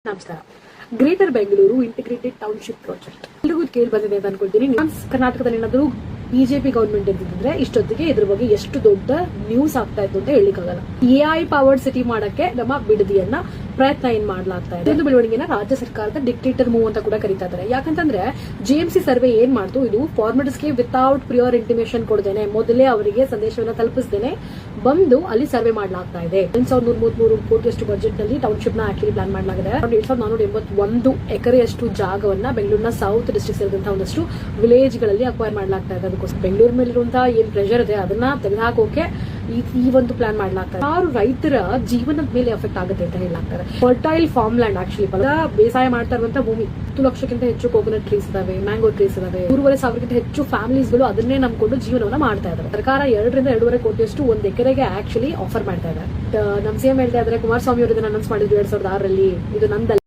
ನಮಸ್ಕಾರ. Greater Bengaluru integrated township project ಎಲ್ರಿಗೂ ಕೇಳಿ ಬಂದಿದೆ ಅಂತ ಅನ್ಕೊಳ್ತೀನಿ. ಕರ್ನಾಟಕದಲ್ಲಿ ಏನಾದರೂ ಬಿಜೆಪಿ ಗವರ್ಮೆಂಟ್ ಇದ್ದಿದ್ರೆ ಇಷ್ಟೊತ್ತಿಗೆ ಇದ್ರ ಬಗ್ಗೆ ಎಷ್ಟು ದೊಡ್ಡ ನ್ಯೂಸ್ ಆಗ್ತಾ ಇತ್ತು ಅಂತ ಹೇಳಿಕ್ಕಾಗಲ್ಲ. ಎಐ ಪವರ್ಡ್ ಸಿಟಿ ಮಾಡಕ್ಕೆ ನಮ್ಮ ಬಿಡದಿಯನ್ನ ಪ್ರಯತ್ನ ಏನ್ ಮಾಡ್ಲಾಗ್ತಾ ಇದೆ. ಒಂದು ಬೆಳವಣಿಗೆನ ರಾಜ್ಯ ಸರ್ಕಾರದ ಡಿಕ್ಟೇಟರ್ ಮೂವ್ ಅಂತ ಕೂಡ ಕರೀತಾ ಇದ್ದಾರೆ. ಯಾಕಂತಂದ್ರೆ ಜಿಎಂಸಿ ಸರ್ವೆ ಏನ್ ಮಾಡ್ತು, ಇದು ಫಾರ್ಮರ್ಸ್ಗೆ ವಿತೌಟ್ ಪ್ರಿಯರ್ ಇಂಟಿಮೇಷನ್ ಕೊಡದೇನೆ, ಮೊದಲೇ ಅವರಿಗೆ ಸಂದೇಶವನ್ನ ತಲುಪಿಸದೇನೆ ಬಂದು ಅಲ್ಲಿ ಸರ್ವೆ ಮಾಡಲಾಗ್ತಾ ಇದೆ. 1133 ಕೋಟಿಯಷ್ಟು ಬಜೆಟ್ ನಲ್ಲಿ ಟೌನ್ಶಿಪ್ ನ ಆಕ್ಚುಲಿ ಪ್ಲಾನ್ ಮಾಡಲಾಗಿದೆ. 7481 ಎಕರೆಯಷ್ಟು ಜಾಗವನ್ನ ಬೆಂಗಳೂರಿನ ಸೌತ್ ಡಿಸ್ಟ್ರಿಕ್ಟ್ ಸೇರಿದಂತಹ ಒಂದಷ್ಟು ವಿಲೇಜ್ ಗಳಲ್ಲಿ ಅಕ್ವೈರ್ ಮಾಡಲಾಗ್ತಾ ಇದೆ. ಅದಕ್ಕೋಸ್ಕರ ಬೆಂಗಳೂರು ಮೇಲಿರುವಂತಹ ಏನ್ ಪ್ರೆಷರ್ ಇದೆ ಅದನ್ನ ತೆಗೆದುಹಾಕೋಕೆ ಈ ಒಂದು ಪ್ಲಾನ್ ಮಾಡಲಾಗ್ತದೆ. 6 ರೈತರ ಜೀವನದ ಮೇಲೆ ಎಫೆಕ್ಟ್ ಆಗುತ್ತೆ ಅಂತ ಹೇಳಲಾಗ್ತಾರೆ. ಫರ್ಟೈಲ್ ಫಾರ್ಮ್ ಲ್ಯಾಂಡ್ ಆಕ್ಚುಲಿ ಬೇಸಾಯ ಮಾಡ್ತಾ ಇರುವಂತಹ ಭೂಮಿ, 10 ಲಕ್ಷಕ್ಕಿಂತ ಹೆಚ್ಚು ಕೋಕೋನಟ್ ಟ್ರೀಸ್ ಇದಾವೆ, ಮ್ಯಾಂಗೋ ಟ್ರೀಸ್ ಇದಾವೆ. 3,500 ಹೆಚ್ಚು ಫ್ಯಾಮಿಲೀಸ್ ಗಳು ಅದನ್ನೇ ನಂಬಿಕೊಂಡು ಜೀವನವನ್ನ ಮಾಡ್ತಾ ಇದ್ದಾರೆ. ಸರ್ಕಾರ 2 ರಿಂದ 2.5 ಕೋಟಿಯಷ್ಟು ಒಂದು ಎಕರೆಗೆ ಆಕ್ಚುಲಿ ಆಫರ್ ಮಾಡ್ತಾ ಇದೆ. ನಮ್ಮ ಸಿಎಂ ಹೇಳ್ತಾ ಇದ್ದಾರೆ, ಕುಮಾರಸ್ವಾಮಿ ಅವರು ಇದನ್ನ ಅನೌನ್ಸ್ ಮಾಡಿದ್ರು 2006ರಲ್ಲಿ. ಇದು ನಂದಲ್ಲ.